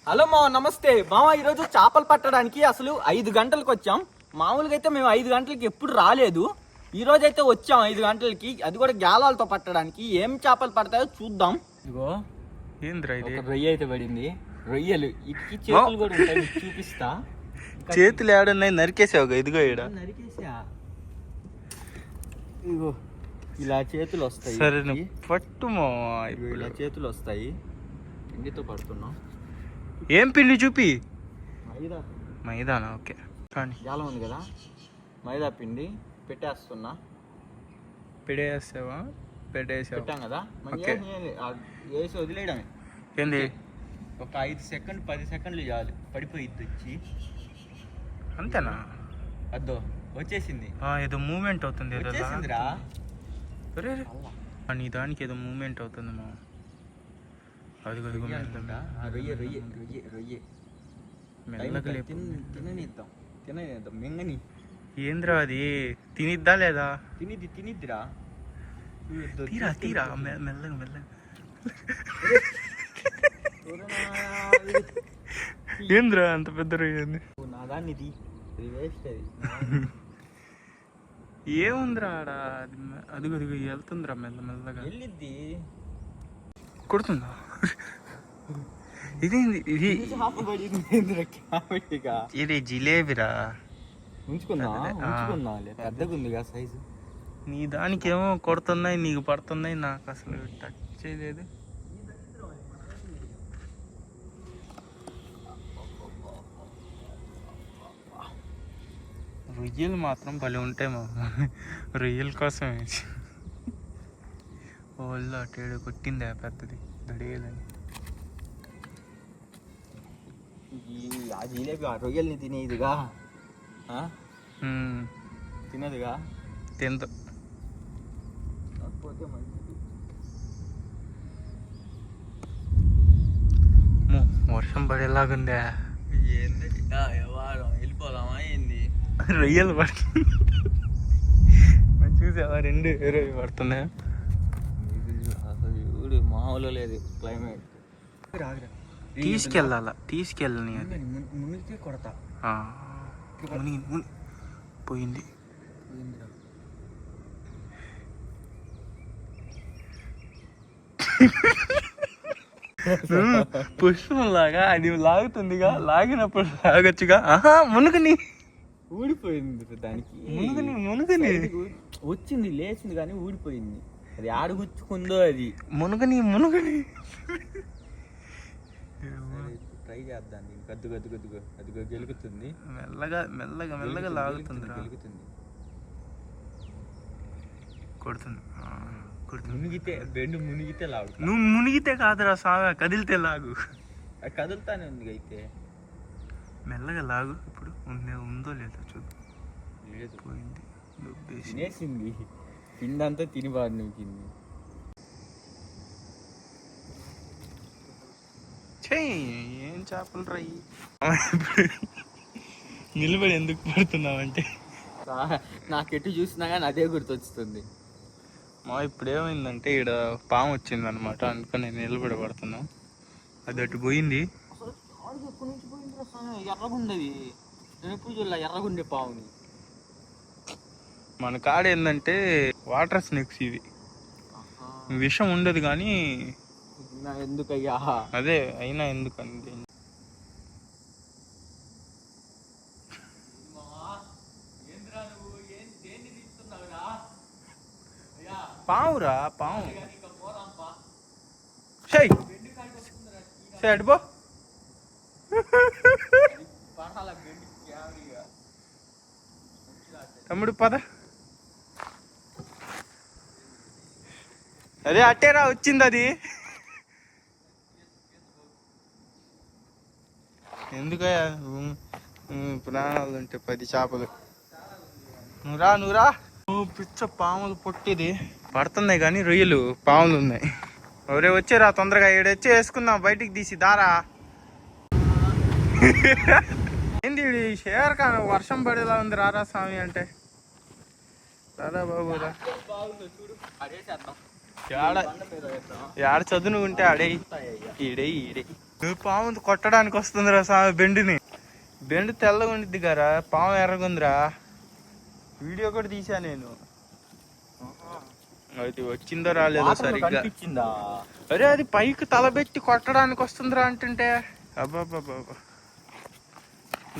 Hello మామ, నమస్తే మామ. ఈరోజు చేపలు పట్టడానికి అసలు 5 గంటలకు వచ్చాం. మామూలుగా అయితే మేము 5 గంటలకి ఎప్పుడు రాలేదు. ఈ రోజు అయితే వచ్చాం 5 గంటలకి, అది కూడా గ్యాలాలతో పట్టడానికి. ఏం చేపలు పడతాయో చూద్దాం. ఇగో ఏంద్రా ఇది? రొయ్య అయితే పడింది. రొయ్యలు ఇక్కి చేతులు కూడా ఉంటాయి, మీకు చూపిస్తా. చేతులు ఏడున్నాయి? నరికేసావు. ఇదిగో ఈడ నరికేసా. ఇగో ఇలా చేతులు వస్తాయి. సరే పట్టు ఇలా చేతులు వస్తాయి. పిండితో పడుతున్నాం. ఏం పిండి చూపి? మైదా. మైదానా? ఓకే. కానీ జాలం ఉంది కదా, మైదా పిండి పెట్టేస్తున్నా. పెట్టాం కదా, వేసి వదిలేయడమే. ఏంది? ఒక 5 సెకండ్ 10 సెకండ్లు చాలు, పడిపోయిద్ది వచ్చి. అంతేనా? అద్దో వచ్చేసింది. ఏదో మూమెంట్ అవుతుంది. వచ్చేసిందిరా. నీ దానికి ఏదో మూమెంట్ అవుతుంది మా. అది తిననిద్దాం మింగని. ఏంద్రా అది? తినిద్దా లేదా? తినిద్దిరా. తీరా తీరా మెల్లగా మెల్లగా. ఏంద్రా అంత పెద్ద రొయ్యింది? నా దాన్ని వేస్ట్. అది ఏముందిరా ఆడ? అదిగో అదిగో వెళ్తుందిరా మెల్ల మెల్లగా. వెళ్ళిద్ది. కొడుతుందా? ఇదేంది? ఇది జిలేబిరా. ఉంచుకుందా పెద్దగా ఉందిగా సైజు. నీ దానికేమో కొడుతున్నాయి, నీకు పడుతున్నాయి, నాకు అసలు టచ్ చేయలేదు. రొయ్యలు మాత్రం భలే ఉంటాయి మా. రొయ్యల కోసం వాళ్ళు అటు కొట్టింది పెద్దది దడిగేదని. ఆ జిలేబీ ఆ రొయ్యల్ని తినేదిగా, తినదుగా. తిందు. పోతే మంచిది. వర్షం పడేలాగుందా? ఏంది వెళ్ళిపోదామా ఏంది? రొయ్యలు పడుతుంది. చూసావా? 2 రొయ్యలు పడుతున్నాయి. అసలు చూడు, మామూలు లేదు క్లైమేట్. తీసుకెళ్ళని అది మునిగితే కొడతా. పోయింది. పుష్పంలాగా అది లాగుతుందిగా, లాగినప్పుడు లాగొచ్చుగా. మునుగుని ఊడిపోయింది. దానికి మునుగని వచ్చింది, లేచింది కానీ ఊడిపోయింది. అది ఆడుగుచ్చుకుందో అది. మునుగని ట్రై చేద్దాం. గద్దు గద్దు గద్దుగో అదిగో గెలుగుతుంది. మెల్లగా మెల్లగా మెల్లగా లాగుతుంది. గెలుగుతుంది. కొడుతుంది. మునిగితే బెండు మునిగితే లాగు. నువ్వు మునిగితే కాదురా సాగా, కదిలితే లాగు. అది కదులుతానే ఉంది. అయితే మెల్లగా లాగు. ఇప్పుడు ఉందో లేదో చూద్దాం. లేదు, పోయింది. తినేసింది. పిండంతా తిని బాగా నూకింది. ఏం చేపలు రై. నిలబడి ఎందుకు పడుతున్నావంటే నాకెటు చూసినా కానీ అదే గుర్తొచ్చుతుంది. ఇప్పుడు ఏమైందంటే ఈడ పాము వచ్చింది అనమాట, అందుకని నేను నిలబడి పడుతున్నా. అది అటు పోయింది. ఎర్రగుండేది నేను ఎప్పుడు చూడలే, ఎర్రగుండే పావుని. మన కాడ ఏంటంటే వాటర్ స్నేక్స్ ఇవి. విషం ఉండదు కానీ ఎందుకయ్యా? అదే అయినా ఎందుకంటే పావురా పావు. అడుపో. తమ్ముడు పద. అదే అట్టేరా వచ్చింది అది. ఎందుకయ్యా ప్రాణాలు ఉంటే 10 చేపలు. నువ్వురా. పిచ్చ పాములు పొట్టిది పడుతున్నాయి కానీ రొయ్యలు పాములు ఉన్నాయి. ఎవరే వచ్చారా తొందరగా ఏడొచ్చి వేసుకుందాం, బయటికి తీసి దారా. ఏంది షేర్ కా వర్షం పడేలా ఉంది, రారా స్వామి అంటే. రారా బాబు రా. ఏడ చదువు ఉంటే ఆడే ఈడే ఈడే పాము కొట్టడానికి వస్తుందిరా స్వామి బెండుని. బెండు తెల్లగా ఉండిద్ది గారా, పాము ఎర్రగుందిరా. వీడియో కూడా తీసా నేను. అది వచ్చిందో రాలేదో సరిగ్గా. కనిపించిందా? అరే అది పైకి తలబెట్టి కొట్టడానికి వస్తుందిరా అంటుంటే. అబ్బాబ్బాబ్బా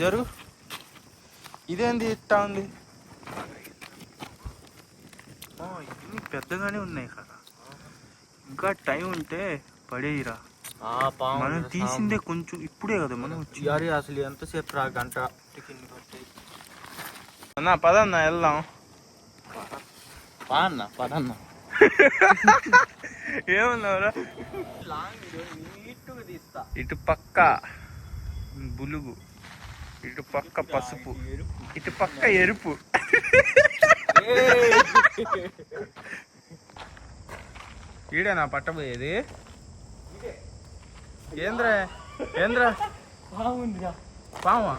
జరుగు. ఇదేంది ఇట్టా ఉంది? ఇవన్నీ పెద్దగానే ఉన్నాయి కదా. ఇంకా టైం ఉంటే పడేయిరా. మనం తీసిందే కొంచెం ఇప్పుడే కదా మనం వచ్చి. అసలు ఎంతసేపు రా, గంట. అన్నా పదన్నా వెళ్దాం. పదన్నా ఏమన్నావురా? నీట్గా తీస్తా. ఇటు పక్క బులుగు, ఇటు పక్క పసుపు, ఇటు పక్క ఎరుపు. ఈడేనా పట్టబోయేది? ఏంద్రా ఏంద్రా పామా?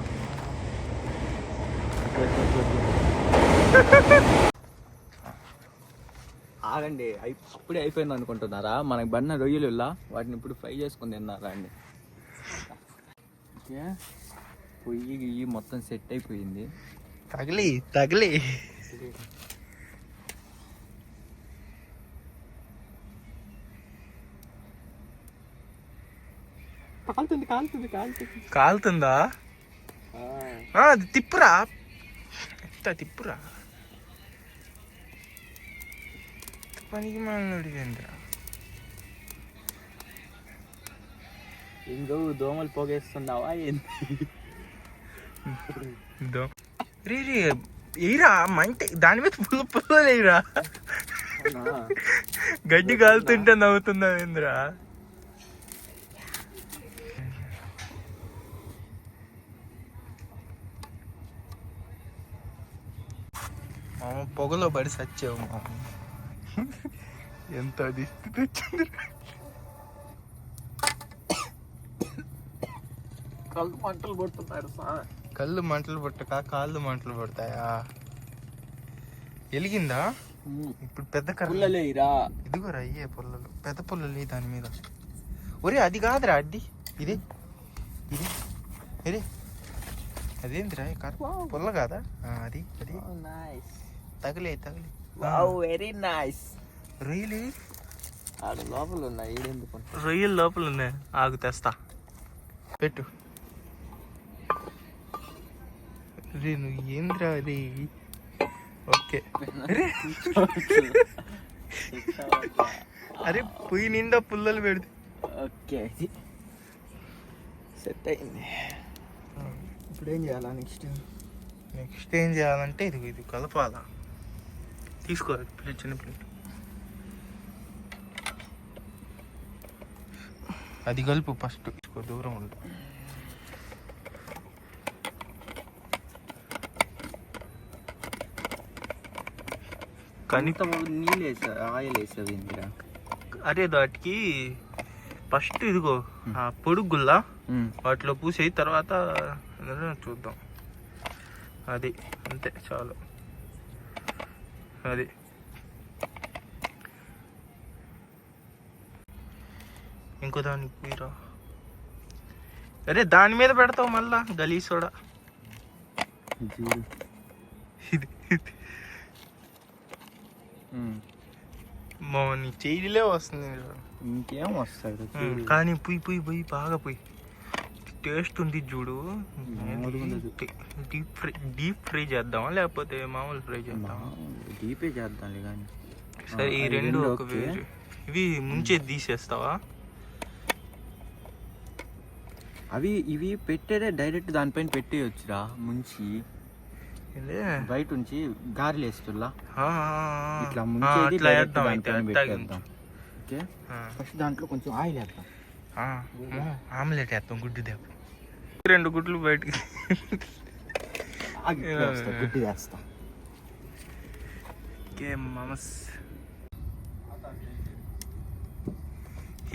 ఆగండి, అప్పుడే అయిపోయింది అనుకుంటున్నారా? మనకి బన్న రొయ్యలు వాటిని ఇప్పుడు ఫ్రై చేసుకుని తిన్నారా అండి. పొయ్యి గియ్యి మొత్తం సెట్ అయిపోయింది. తగిలి తగిలి కాలుతుంది కాలుతుంది కాలుతుంది. కాలుతుందా? అది తిప్పురా, తిప్పురా. పనికి మనం అడిగిందిరా. ఇంకో దోమలు పోగేస్తున్నావా ఏంది? రే ఏరా మంటే దాని మీద పుల్ల లేరా. గడ్డి కాలుతుంటే నవ్వుతుందా ఏంద్రా? పొగలో పడి సచ్చావు మా. ఎంత దిష్టి తెచ్చింది. కళ్ళు మంటలు పడుతున్నాడు. కళ్ళు మంటలు పట్టక కాళ్ళు మంటలు పడతాయా? వెలిగిందా ఇప్పుడు? పెద్ద కర్రలేరా? ఇదిగోరా అయ్యే పుల్లలు, పెద్ద పుల్లలు దాని మీద. ఒరే అది కాదురా, అడ్డి ఇది ఇది ఇది అదేంటిరా పుల్ల కాదా? అది అది తగిలే తగిలే. Very nice. రొయ్యలు ఆడ లోపల ఉన్నాయి. రొయ్యలు లోపల ఉన్నాయి. ఆగు తెస్తా, పెట్టు. రే నువ్వు ఏంద్రా అది? ఓకే. అరే పొయ్యి నిండా పుల్లలు పెడితే. ఓకే సెట్ అయింది. ఇప్పుడు ఏం చేయాలా? నెక్స్ట్ ఏం చేయాలంటే ఇది కలపాలా. తీసుకో ప్లేట్, చిన్న ప్లేట్. అది కలుపు ఫస్ట్. తీసుకో, దూరం ఉండు. నీళ్ళు వేసా, ఆయిల్ వేసావు ఇందిరా? అరే వాటికి ఫస్ట్ ఇదిగో ఆ పొడుగుల్లా వాటిలో పూసేయి, తర్వాత చూద్దాం. అది అంతే చాలు. అది ఇంకో దానికి మీరా. అరే దాని మీద పెడతావు మళ్ళా గలీసోడా. ఇది నీ చెయ్యిలే వస్తుంది. ఇంకేం వస్తాడు కానీ పొయ్యి బాగా పొయ్యి. టేస్ట్ ఉంది చూడు. డీప్ ఫ్రై చేద్దామా లేకపోతే మామూలు ఫ్రై చేద్దామా? డీపే చేద్దాం కానీ. సరే ఈ రెండు ఒక వేరు. ఇవి ముంచే తీసేస్తావా? ఇవి పెట్టేదే డైరెక్ట్ దానిపైన పెట్టేయచ్చురా ముంచి. బయట నుంచి గారెలు వేస్తున్నా ఇట్లా ముంచేది ఓకే. ఫస్ట్ దాంట్లో కొంచెం ఆయిల్ వేద్దాం. ఆమ్లెట్ వేస్తాం, గుడ్డు దేపు. 2 గుడ్లు బయటికి గుడ్డు వేస్తా.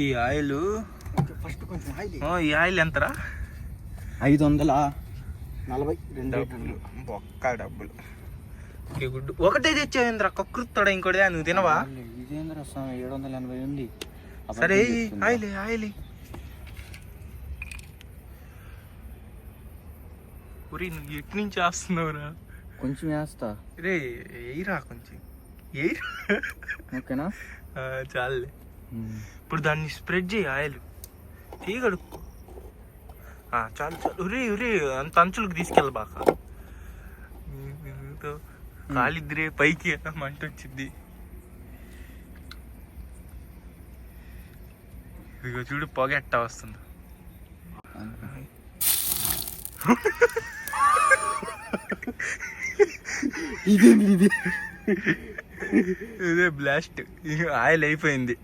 ఈ ఆయిల్ ఫస్ట్ కొంచెం ఆయిల్. ఈ ఆయిల్ ఎంతరా? 542 బొక్క డబ్బులు. ఈ గుడ్డు ఒకటే తెచ్చావేంద్ర? కక్కుతాడా ఇంకోటి? నువ్వు తినవా? ఇదేంద్ర 780 ఉంది. సరే ఆయిల్ ఆయిల్ ఒరే నువ్వు ఎటు నుంచి వేస్తున్నావురా? కొంచెం వేస్తా. రే ఎయిరా కొంచెం ఎయిరా. ఓకేనా? చాలులే. ఇప్పుడు దాన్ని స్ప్రెడ్ చేయి ఆయిల్ తీగడుక్కో. చాలు చాలు. ఒరే ఒరే అంత అంచులకు తీసుకెళ్ళ బాక కాలిద్రే పైకి మంట వచ్చింది. ఇదిగో చూడు పొగ ఎట్టా వస్తుంది. ఇదే బ్లాస్ట్. ఆయిల్ అయిపోయింది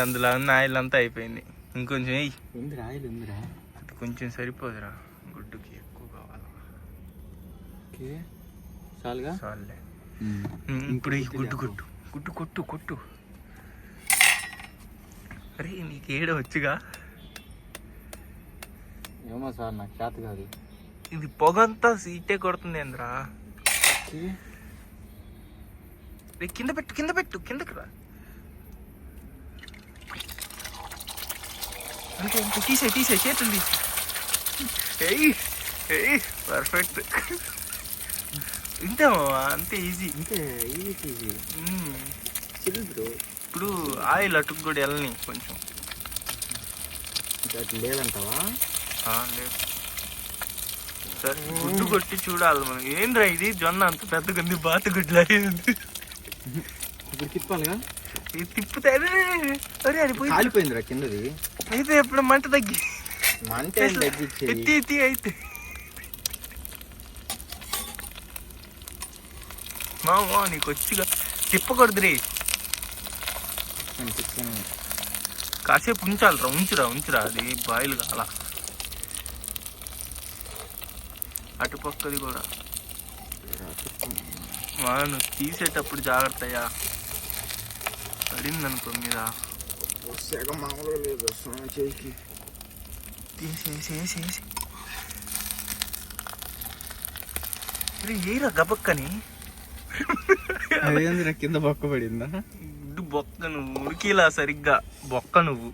అందులో ఉన్న ఆయిల్ అంతా అయిపోయింది. ఇంకొంచెం వెయ్యి. ఆయిల్ ఉందిరా, అది కొంచెం సరిపోదురా, గుడ్డుకి ఎక్కువ కావాలా. చాలుగా? చాలులే. ఇప్పుడు ఈ గుడ్డు కొట్టు గుడ్డు కొట్టు కొట్టు. అరే నీకు ఏడ వచ్చుగా? ఏమో సార్ నాకు చేత కాదు. ఇది పొగంతా సీటే కొడుతుంది ఏంద్రా? కింద పెట్టు కింద పెట్టు, కిందకి రా. అంతే అంతే, తీసే చేతులు తీసే. ఏయ్ పర్ఫెక్ట్. ఇంతే అంతే, ఈజీ. ఈజీ. ఇప్పుడు ఆయిల్ అటుకు కూడా వెళ్ళని కొంచెం. లేదంటావా? లేదు. సరే గుడ్డు కొట్టి చూడాలి మనం. ఏంద్రా ఇది జొన్న అంత పెద్దగా ఉంది, బాతుగుడ్లు అయ్యింది. ఇప్పుడు తిప్పాలిగా? ఇది తిప్పుతే అరే అది పోయి కాలిపోయిందిరా కిందది. అయితే ఎప్పుడు మంట తగ్గి ఎత్తి అయితే మా నీకు వచ్చిగా తిప్పకూడదు రే. కాసేపు ఉంచురా అది బాయిల్ కాల. అటుపక్కది కూడా నువ్వు తీసేటప్పుడు జాగ్రత్తయ్యా, పడింది అనుకో మీద. తీసేసి ఏరా గబక్కని. కింద బొక్క పడిందా? బొక్క నువ్వు ఉడికిలా సరిగ్గా బొక్క నువ్వు.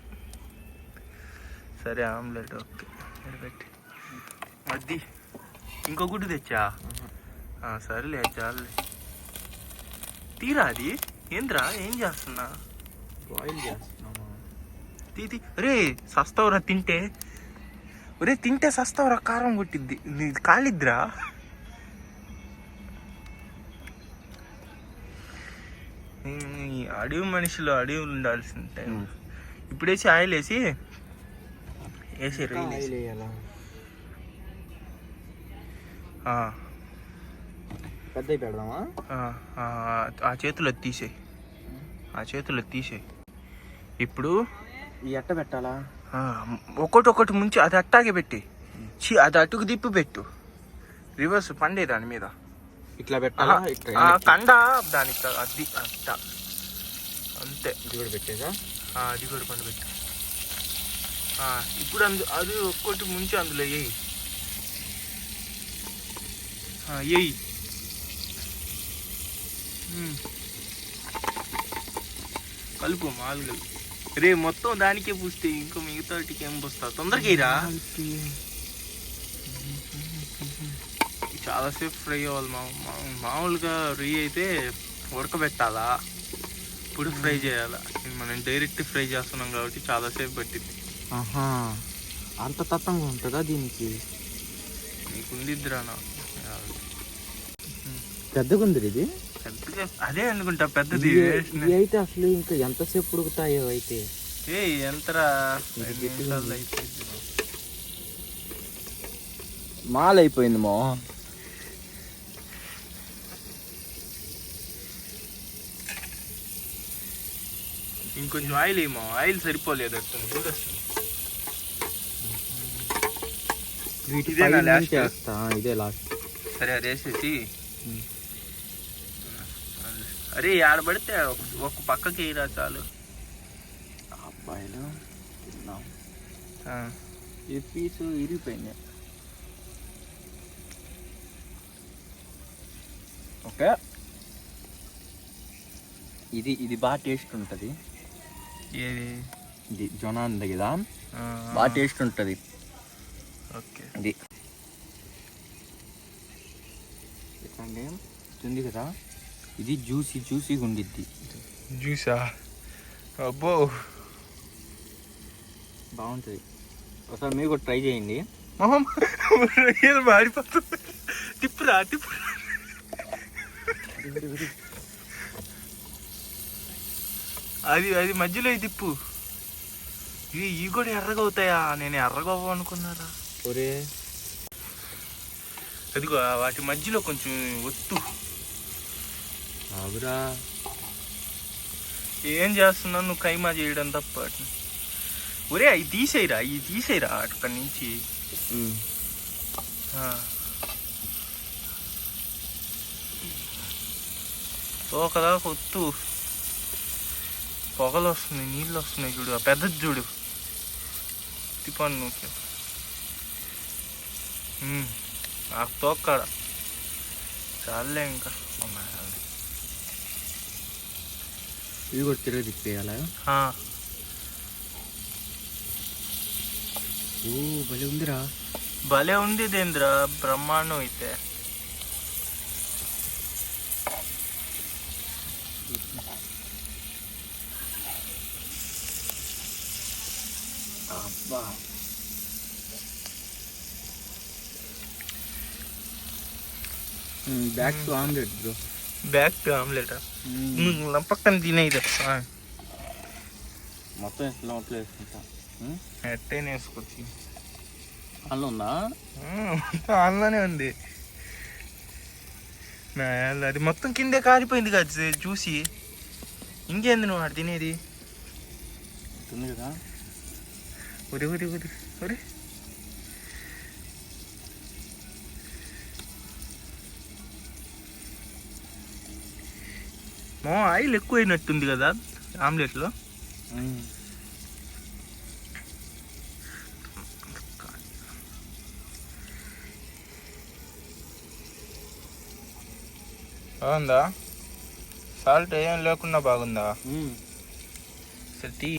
సరే ఆమ్లెట్ ఓకే పెట్టి అది ఇంకో గుడ్డు తెచ్చా. సరేలే చాలులే. తీరా అది. ఏంద్రా ఏం చేస్తున్నా? బాయిల్ చేస్తున్నామా? తీ రే సస్తావురా తింటే. ఒరే తింటే సస్తావురా, కారం కొట్టిద్ది, కాలిద్దిరా. అడవి మనుషులు అడవులు ఉండాల్సిన టైం. ఇప్పుడు వేసి ఆయిల్ వేసి పెద్ద పెడదామా? ఆ చేతులు తీసేయి. ఇప్పుడు ఎట్ట పెట్టాలా? ఒకటి ముంచి అది అట్టాగే పెట్టి అది అటుకు దిప్పి పెట్టు. రివర్స్ పండే దాని మీద ఇట్లా పెట్టాలా? కండ దానికి అది అట్ట అంతే. ఇది కూడా పెట్టేదా? అది కూడా పండు పెట్టు. ఇప్పుడు అది ఒక్కటి ముంచి అందులో వేయి. కలుపు మాలు రే, మొత్తం దానికే పూస్తే ఇంకో మిగతా వాటికి ఏం పూస్తా? తొందరగా వేయరా. చాలాసేపు ఫ్రై అవ్వాలి. మామూలుగా రొయ్య అయితే ఉడకబెట్టాలా, ఇప్పుడు ఫ్రై చేయాలా. మనం డైరెక్ట్ ఫ్రై చేస్తున్నాం కాబట్టి చాలాసేపు పట్టింది. అంత తత్వంగా ఉంటుందా దీనికి? నీకు ఉండిద్దిరా. నాకు పెద్దగా ఉంది ఇది. పెద్దగా అదే అనుకుంటా పెద్దది. అయితే అసలు ఇంకా ఎంతసేపు ఉడుకుతాయో అయితే. ఎంతరా మాల్ అయిపోయింది మా. ఇంకొంచెం ఆయిల్ ఏమో, ఆయిల్ సరిపోలేదు. ఇదే లాస్ట్. సరే అది వేసేసి అరే ఆడబడితే ఒక పక్కకి వేయరా చాలు. అబ్బాయిలు ఈ పీసు ఇరిగిపోయింది. ఓకే, ఇది బాగా టేస్ట్ ఉంటుంది. ఇది జొన్న ఉంది కదా, బాగా టేస్ట్ ఉంటుంది. ఓకే, ఇది అంటే ఉంది కదా, ఇది జ్యూసీగా ఉండిద్ది. జ్యూసా? అబ్బో బాగుంటుంది. ఒకసారి మీరు కూడా ట్రై చేయండి. మొహం రొయ్యలు మాడిపోతుంది. తిప్పురా. అది మధ్యలో తిప్పు. ఇవి కూడా ఎర్రగా అవుతాయా? నేను ఎర్రగా అవ్వ అనుకున్నారా? ఒరే అదిగో వాటి మధ్యలో కొంచెం ఒత్తు. ఆగురా. ఏం చేస్తున్నావు నువ్వు? కైమా చేయడం తప్ప. ఒరే అవి తీసేయరా అక్కడి నుంచి. తోకదా ఒత్తు. పొగలు వస్తున్నాయి, నీళ్ళు వస్తున్నాయి చూడు. ఆ పెద్దది చూడు. తిప్పాను నువ్వు. ఆ తోక్కడ చాలే ఇంకా. ఇవి కూడా తిరిగి తిప్పేయాలా? ఓ భలే ఉందిరా. భలే ఉంది దేంద్రా, బ్రహ్మాండం అయితే. అబ్బా back to omelette bro. Back to ఆమ్లెటా? పక్కన తినేది మొత్తం నోట్లో వేసుకుంటా. ఎట్టైనా వేసుకొచ్చి. అందులో ఉందా? అందులోనే ఉంది. అది మొత్తం కిందే కారిపోయింది కదా చూసి. ఇంకేంది నువ్వు అటు తినేది? ఉంది కదా. ఒరే ఆయిల్ ఎక్కువ అయినట్టుంది కదా ఆమ్లెట్లో. బాగుందా? సాల్ట్ ఏం లేకుండా బాగుందా? సరే టీ.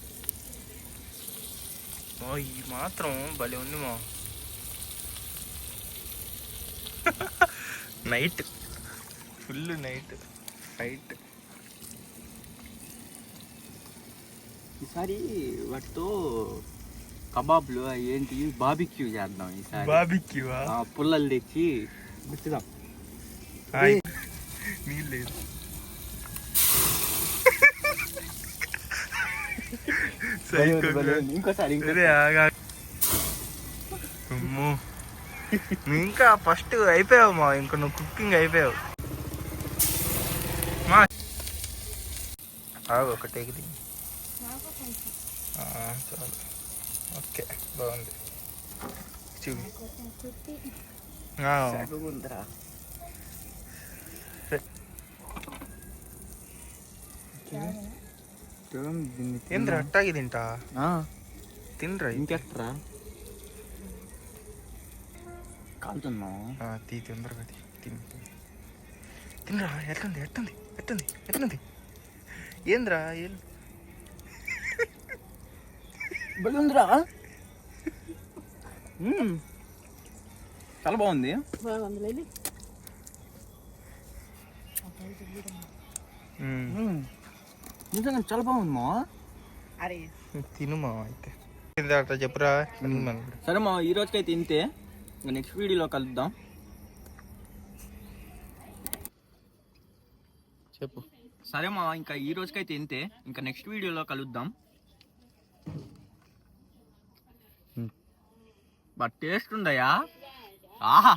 ఈ మాత్రం భలే ఉంది మా. Night full night fight. ఈసారి వాటితో కబాబ్లు ఏంటి బాబిక్యూ చేద్దాం. ఈసారి బాబిక్యూవా? పుల్లలు తెచ్చి గుర్తుదాం. నీళ్ళు లేదు. ఇంకోసారి ఇంకా ఫస్ట్ అయిపోయావు మా. ఇంకా నువ్వు కుకింగ్ అయిపోయావు మా. ఒకటే చాలు. ఓకే బాగుంది. ఏంద్రా అట్టాగి తింటా? తినరా ఇంకెట్రా కాలుతున్నా. తొందరగా తినరా. ఎట్లుంది? ఏంద్రా బలుందిరా. చాలా బాగుంది. నిజంగా చాలా బాగుంది మా. అరే తిను మా అయితే. చెప్పురా. సరే మా, ఈ రోజుకైతే ఇంతే. నెక్స్ట్ వీడియోలో కలుద్దాం. చెప్పు. సరే మా, ఇంకా ఈ రోజుకైతే ఇంతే. ఇంకా నెక్స్ట్ వీడియోలో కలుద్దాం. బట్ టేస్ట్ ఉందయ్యా. ఆహా.